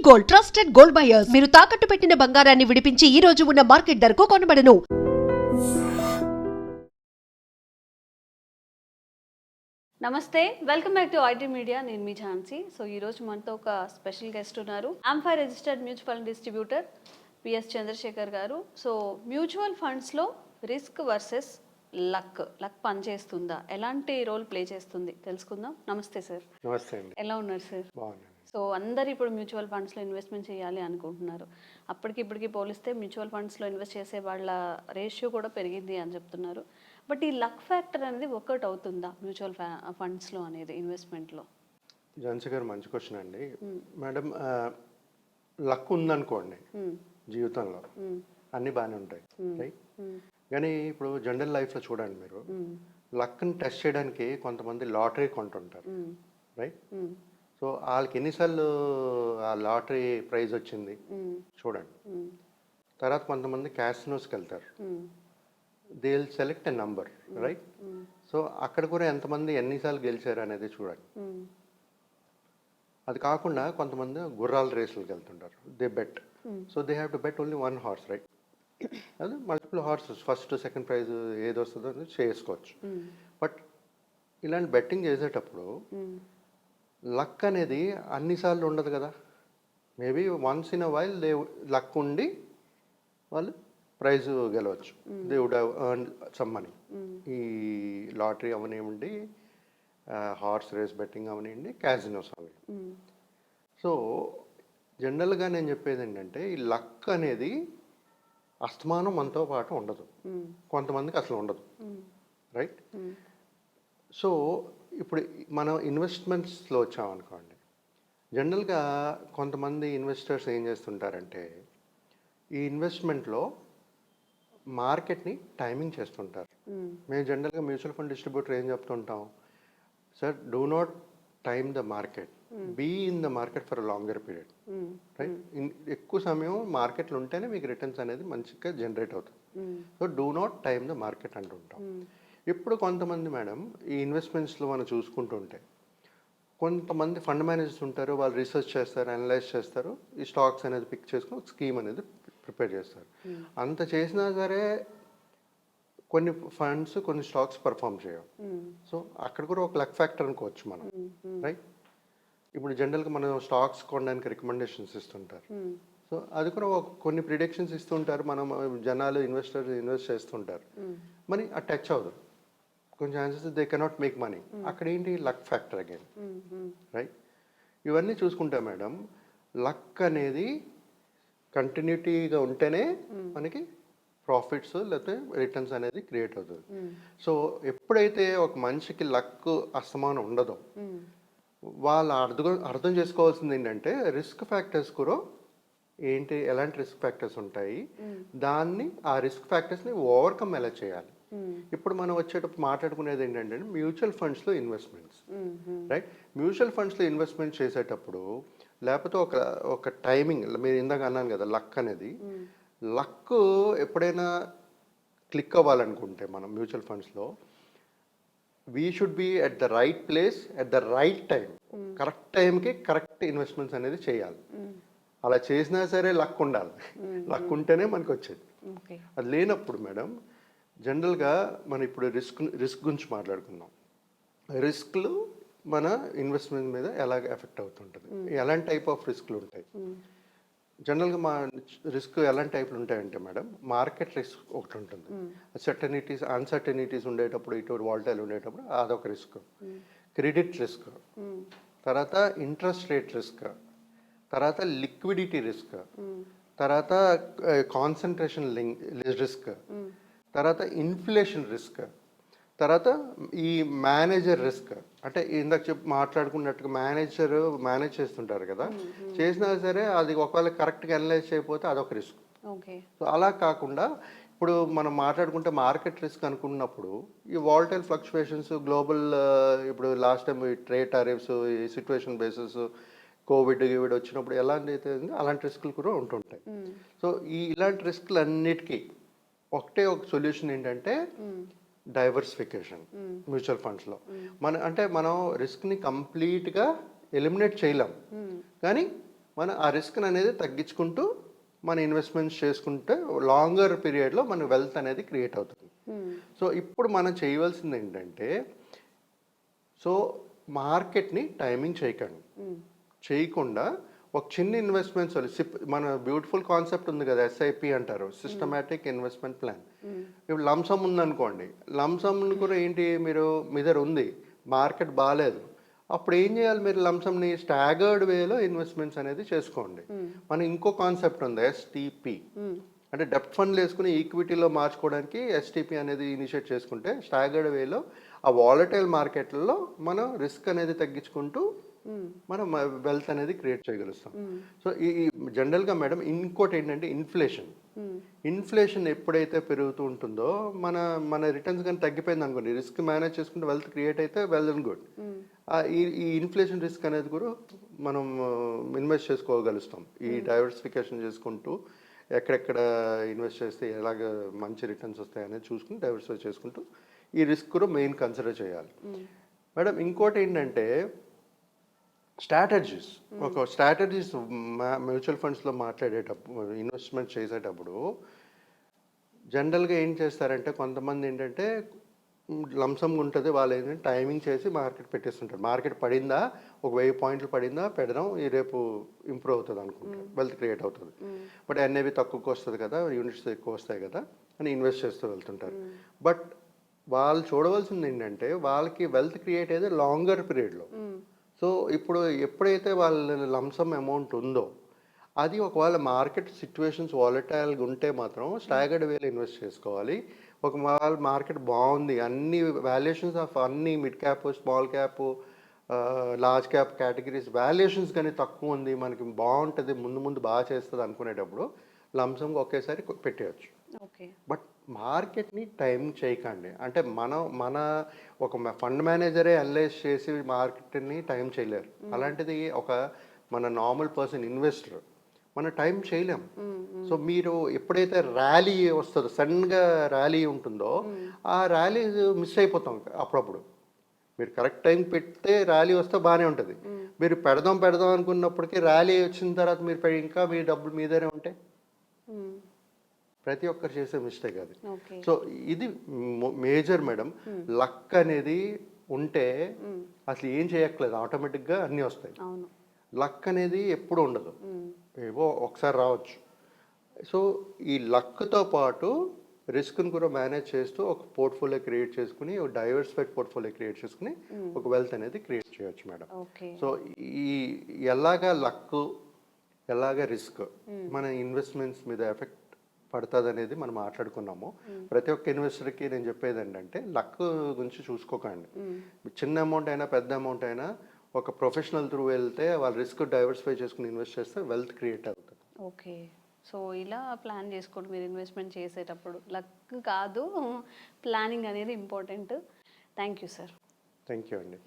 Gold, trusted gold buyers. మీరు తాకట్టు పెట్టిన బంగారాన్ని విడిపించి ఈ రోజు ఉన్న మార్కెట్ ధరకు కొనబడను. నమస్తే, welcome back to IT media. నేను మీ ఝాన్సీ. సో ఈరోజు మనతో ఒక స్పెషల్ గెస్ట్ ఉన్నారు. AMFI registered mutual fund distributor PS Chandrasekhar గారు. సో మ్యూచువల్ ఫండ్స్లో రిస్క్ వర్సెస్ లక్ పనిచేస్తుందా, ఎలాంటి రోల్ ప్లే చేస్తుంది తెలుసుకుందాం. నమస్తే సార్. నమస్తే అండి. ఎలా ఉన్నారు సార్? బాగున్నాను. సో అందరు ఇప్పుడు మ్యూచువల్ ఫండ్స్లో ఇన్వెస్ట్మెంట్ చేయాలి అనుకుంటున్నారు. ఇప్పటికి పోలిస్తే మ్యూచువల్ ఫండ్స్లో ఇన్వెస్ట్ చేసే వాళ్ళ రేషియో కూడా పెరిగింది అని చెప్తున్నారు. బట్ ఈ లక్ ఫ్యాక్టర్ అనేది వర్కౌట్ అవుతుందా మ్యూచువల్ ఫండ్స్లో అనేది ఇన్వెస్ట్మెంట్లో? ఝాన్సీ గారు, మంచి క్వశ్చన్ అండి. మేడం, లక్ ఉందనుకోండి జీవితంలో అన్నీ బాగానే ఉంటాయి, రైట్? కానీ ఇప్పుడు జనరల్ లైఫ్లో చూడండి, మీరు లక్ని టెస్ట్ చేయడానికి కొంతమంది లాటరీ కొంటుంటారు, రైట్? సో వాళ్ళకి ఎన్నిసార్లు ఆ లాటరీ ప్రైజ్ వచ్చింది చూడండి. తర్వాత కొంతమంది క్యాసినోస్కి వెళ్తారు, they will select a number, right? So అక్కడ కూడా ఎంతమంది ఎన్నిసార్లు గెలిచారు అనేది చూడండి. అది కాకుండా కొంతమంది గుర్రాల రేసులకు వెళ్తుంటారు, they bet. So they have to bet only one horse, right? అది multiple horses, first second prize ఏది వస్తుందో అని చేసుకోవచ్చు. బట్ ఇలాంటి బెట్టింగ్ చేసేటప్పుడు లక్ అనేది అన్నిసార్లు ఉండదు కదా. Maybe once in a while luck ఉండి వాళ్ళు ప్రైజ్ గెలవచ్చు. They would have earn some money. ఈ లాటరీ అవనివ్వండి, హార్స్ రేస్ బెట్టింగ్ అవనివ్వండి, క్యాజినోస్ అవనివ్వండి. సో జనరల్గా నేను చెప్పేది ఏంటంటే, ఈ లక్ అనేది అస్తమానం మనతో పాటు ఉండదు, కొంతమందికి అసలు ఉండదు, రైట్? సో ఇప్పుడు మనం ఇన్వెస్ట్మెంట్స్లో వచ్చామనుకోండి, జనరల్గా కొంతమంది ఇన్వెస్టర్స్ ఏం చేస్తుంటారంటే, ఈ ఇన్వెస్ట్మెంట్లో మార్కెట్ని టైమింగ్ చేస్తుంటారు. మేము జనరల్గా మ్యూచువల్ ఫండ్ డిస్ట్రిబ్యూటర్ ఏం చెప్తుంటాం, sir, do not time the market, be in the market for longer period, right? ఎక్కువ సమయం మార్కెట్లో ఉంటేనే మీకు రిటర్న్స్ అనేది మంచిగా జనరేట్ అవుతుంది. So do not time the market అంటుంటాం. ఇప్పుడు కొంతమంది మేడం ఈ ఇన్వెస్ట్మెంట్స్లో మనం చూసుకుంటుంటే, కొంతమంది ఫండ్ మేనేజర్స్ ఉంటారు, వాళ్ళు రీసెర్చ్ చేస్తారు, అనలైజ్ చేస్తారు, ఈ స్టాక్స్ అనేది పిక్ చేసుకుని ఒక స్కీమ్ అనేది ప్రిపేర్ చేస్తారు. అంత చేసినా సరే కొన్ని ఫండ్స్, కొన్ని స్టాక్స్ పర్ఫామ్ చేయవు. సో అక్కడ కూడా ఒక లక్ ఫ్యాక్టర్ అనుకోవచ్చు మనం, రైట్? ఇప్పుడు జనరల్గా మనం స్టాక్స్ కొనడానికి రికమెండేషన్స్ ఇస్తుంటారు. సో అది కూడా కొన్ని ప్రిడిక్షన్స్ ఇస్తుంటారు, మనం జనాలు ఇన్వెస్టర్స్ ఇన్వెస్ట్ చేస్తుంటారు, మరి ఆ టచ్ అవ్వదు. కొన్ని chances they cannot make money. అక్కడ ఏంటి లక్ ఫ్యాక్టర్ అగైన్, రైట్? ఇవన్నీ చూసుకుంటే మేడం, లక్ అనేది కంటిన్యూటీగా ఉంటేనే మనకి ప్రాఫిట్స్ లేకపోతే రిటర్న్స్ అనేది క్రియేట్ అవుతుంది. సో ఎప్పుడైతే ఒక మనిషికి లక్ అస్తమానం ఉండదో, వాళ్ళు అర్థం చేసుకోవాల్సింది ఏంటంటే, రిస్క్ ఫ్యాక్టర్స్ కూడా ఏంటి, ఎలాంటి రిస్క్ ఫ్యాక్టర్స్ ఉంటాయి, దాన్ని ఆ రిస్క్ ఫ్యాక్టర్స్ని ఓవర్కమ్ ఎలా చేయాలి. ఇప్పుడు మనం వచ్చేటప్పుడు మాట్లాడుకునేది ఏంటంటే, మ్యూచువల్ ఫండ్స్లో ఇన్వెస్ట్మెంట్స్, రైట్? మ్యూచువల్ ఫండ్స్లో ఇన్వెస్ట్మెంట్ చేసేటప్పుడు లేకపోతే ఒక టైమింగ్, మీరు ఇందాక అన్నాను కదా, లక్ అనేది, లక్ ఎప్పుడైనా క్లిక్ అవ్వాలనుకుంటే మనం మ్యూచువల్ ఫండ్స్లో we should be at the right place at the right time. Correct టైంకి కరెక్ట్ ఇన్వెస్ట్మెంట్స్ అనేది చేయాలి. అలా చేసినా సరే లక్ ఉండాలి. లక్ ఉంటేనే మనకు వచ్చేది. అది లేనప్పుడు మేడం, జనరల్గా మనం ఇప్పుడు రిస్క్ గురించి మాట్లాడుకుందాం. రిస్క్లు మన ఇన్వెస్ట్మెంట్ మీద ఎలాగ ఎఫెక్ట్ అవుతుంటుంది, ఎలాంటి టైప్ ఆఫ్ రిస్క్లు ఉంటాయి. జనరల్గా మా రిస్క్ ఎలాంటి టైప్లు ఉంటాయంటే మేడం, మార్కెట్ రిస్క్ ఒకటి ఉంటుంది, అన్సర్టనిటీస్ ఉండేటప్పుడు, ఇటు వాల్టైల్ ఉండేటప్పుడు అదొక రిస్క్. క్రెడిట్ రిస్క్, తర్వాత ఇంట్రెస్ట్ రేట్ రిస్క్, తర్వాత లిక్విడిటీ రిస్క్, తర్వాత కాన్సన్ట్రేషన్ రిస్క్, తర్వాత ఇన్ఫ్లేషన్ రిస్క్, తర్వాత ఈ మేనేజర్ రిస్క్. అంటే ఇందాక మాట్లాడుకున్నట్టుగా మేనేజ్ చేస్తుంటారు కదా, చేసినా సరే అది ఒకవేళ కరెక్ట్గా అనలైజ్ చేయకపోతే అదొక రిస్క్. సో అలా కాకుండా ఇప్పుడు మనం మాట్లాడుకుంటే మార్కెట్ రిస్క్ అనుకున్నప్పుడు, ఈ వాల్టైల్ ఫ్లక్చువేషన్స్, గ్లోబల్, ఇప్పుడు లాస్ట్ టైం ఈ ట్రేడ్ టారిఫ్స్, ఈ సిచ్యువేషన్ బేసిస్, కోవిడ్ వచ్చినప్పుడు ఎలాంటి అయితే అలాంటి రిస్కులు కూడా ఉంటుంటాయి. సో ఇలాంటి రిస్కులు అన్నిటికీ ఒకటే ఒక సొల్యూషన్ ఏంటంటే డైవర్సిఫికేషన్. మ్యూచువల్ ఫండ్స్లో మనం రిస్క్ని కంప్లీట్గా ఎలిమినేట్ చేయలేం, కానీ మన ఆ రిస్క్ అనేది తగ్గించుకుంటూ మన ఇన్వెస్ట్మెంట్స్ చేసుకుంటే లాంగర్ పీరియడ్లో మన వెల్త్ అనేది క్రియేట్ అవుతుంది. సో ఇప్పుడు మనం చేయవలసింది ఏంటంటే, సో మార్కెట్ని టైమింగ్ చేయకుండా ఒక చిన్న ఇన్వెస్ట్మెంట్స్ మన బ్యూటిఫుల్ కాన్సెప్ట్ ఉంది కదా, ఎస్ఐపి అంటారు, సిస్టమేటిక్ ఇన్వెస్ట్మెంట్ ప్లాన్. ఇప్పుడు లంసమ్ ఉందనుకోండి, లంసమ్ కూడా ఏంటి, మీరు మీ దగ్గర ఉంది, మార్కెట్ బాగాలేదు, అప్పుడు ఏం చేయాలి, మీరు లంసమ్ని స్టాగర్డ్ వేలో ఇన్వెస్ట్మెంట్స్ అనేది చేసుకోండి. మన ఇంకో కాన్సెప్ట్ ఉంది, ఎస్టీపీ, అంటే డెప్త్ ఫండ్లు వేసుకుని ఈక్విటీలో మార్చుకోవడానికి ఎస్టీపీ అనేది ఇనిషియేట్ చేసుకుంటే స్టాగర్డ్ వేలో ఆ వాలటైల్ మార్కెట్లలో మనం రిస్క్ అనేది తగ్గించుకుంటూ మనం వెల్త్ అనేది క్రియేట్ చేయగలుగుతాం. సో ఈ జనరల్గా మేడం ఇంకోటి ఏంటంటే ఇన్ఫ్లేషన్ ఎప్పుడైతే పెరుగుతూ ఉంటుందో మన రిటర్న్స్ కానీ తగ్గిపోయింది అనుకోండి, రిస్క్ మేనేజ్ చేసుకుంటే వెల్త్ క్రియేట్ అయితే వెల్ అండ్ గుడ్. ఈ ఇన్ఫ్లేషన్ రిస్క్ అనేది కూడా మనం ఇన్వెస్ట్ చేసుకోగలుగుతాం. ఈ డైవర్సిఫికేషన్ చేసుకుంటూ ఎక్కడెక్కడ ఇన్వెస్ట్ చేస్తే ఎలాగ మంచి రిటర్న్స్ వస్తాయి అనేది చూసుకుని డైవర్సిఫై చేసుకుంటూ ఈ రిస్క్ కూడా మెయిన్ కన్సిడర్ చేయాలి. మేడం ఇంకోటి ఏంటంటే స్ట్రాటజీస్. మ్యూచువల్ ఫండ్స్లో మాట్లాడేటప్పుడు, ఇన్వెస్ట్మెంట్ చేసేటప్పుడు జనరల్గా ఏం చేస్తారంటే, కొంతమంది ఏంటంటే లంసమ్గా ఉంటుంది, వాళ్ళు ఏంటంటే టైమింగ్ చేసి మార్కెట్ పెట్టేస్తుంటారు. మార్కెట్ పడిందా, ఒక 1000 పాయింట్లు పడిందా పెడదాం, ఈ రేపు ఇంప్రూవ్ అవుతుంది అనుకుంటారు, వెల్త్ క్రియేట్ అవుతుంది. బట్ ఎన్ఏవి తక్కువకి వస్తుంది కదా, యూనిట్స్ ఎక్కువ వస్తాయి కదా అని ఇన్వెస్ట్ చేస్తూ వెళ్తుంటారు. బట్ వాళ్ళు చూడవలసింది ఏంటంటే, వాళ్ళకి వెల్త్ క్రియేట్ అయ్యేది లాంగర్ పీరియడ్లో. సో ఇప్పుడు ఎప్పుడైతే వాళ్ళ లంసమ్ అమౌంట్ ఉందో, అది ఒకవేళ మార్కెట్ సిచ్యువేషన్స్ వాలటైల్గా ఉంటే మాత్రం స్టాగర్డ్ వేలో ఇన్వెస్ట్ చేసుకోవాలి. ఒకవేళ మార్కెట్ బాగుంది, అన్ని వాల్యుయేషన్స్ ఆఫ్ అన్ని mid cap, small cap, large cap categories valuations కానీ తక్కువ ఉంది, మనకి బాగుంటుంది, ముందు బాగా చేస్తుంది అనుకునేటప్పుడు లంసమ్గా ఒకేసారి పెట్టేయచ్చు. బట్ మార్కెట్ని టైం చేయకండి. అంటే మన ఒక ఫండ్ మేనేజరే అనలైజ్ చేసి మార్కెట్ని టైం చేయలేరు. అలాంటిది ఒక మన నార్మల్ పర్సన్ ఇన్వెస్టర్ మన టైం చేయలేం. సో మీరు ఎప్పుడైతే ర్యాలీ వస్తుందో, సడన్గా ర్యాలీ ఉంటుందో, ఆ ర్యాలీ మిస్ అయిపోతాం అప్పుడప్పుడు. మీరు కరెక్ట్ టైం పెడితే ర్యాలీ వస్తే బాగానే ఉంటుంది. మీరు పెడదాం అనుకున్నప్పటికీ ర్యాలీ వచ్చిన తర్వాత మీరు ఇంకా మీ డబ్బులు మీ దగ్గరే ఉంటే ప్రతి ఒక్కరు చేసే మిస్టేక్ అది. సో ఇది మేజర్ మేడం. లక్ అనేది ఉంటే అసలు ఏం చేయక్కలేదు, ఆటోమేటిక్గా అన్నీ వస్తాయి. లక్ అనేది ఎప్పుడు ఉండదు, ఏవో ఒకసారి రావచ్చు. సో ఈ లక్తో పాటు రిస్క్ని కూడా మేనేజ్ చేస్తూ ఒక పోర్ట్ఫోలియో క్రియేట్ చేసుకుని, ఒక డైవర్సిఫైడ్ పోర్ట్ఫోలియో క్రియేట్ చేసుకుని ఒక వెల్త్ అనేది క్రియేట్ చేయొచ్చు మేడం. సో ఈ ఎలాగా లక్, ఎలాగా రిస్క్ మన ఇన్వెస్ట్మెంట్స్ మీద ఎఫెక్ట్ పడుతుంది అనేది మనం మాట్లాడుకున్నాము. ప్రతి ఒక్క ఇన్వెస్టర్కి నేను చెప్పేది ఏంటంటే, లక్ గురించి చూసుకోకండి. చిన్న అమౌంట్ అయినా పెద్ద అమౌంట్ అయినా ఒక ప్రొఫెషనల్ త్రూ వెళ్తే వాళ్ళు రిస్క్ డైవర్సిఫై చేసుకుని ఇన్వెస్ట్ చేస్తే వెల్త్ క్రియేట్ అవుతుంది. ఓకే, సో ఇలా ప్లాన్ చేసుకోండి మీరు ఇన్వెస్ట్మెంట్ చేసేటప్పుడు. లక్ కాదు, ప్లానింగ్ అనేది important. Thank you sir. Thank you అండి.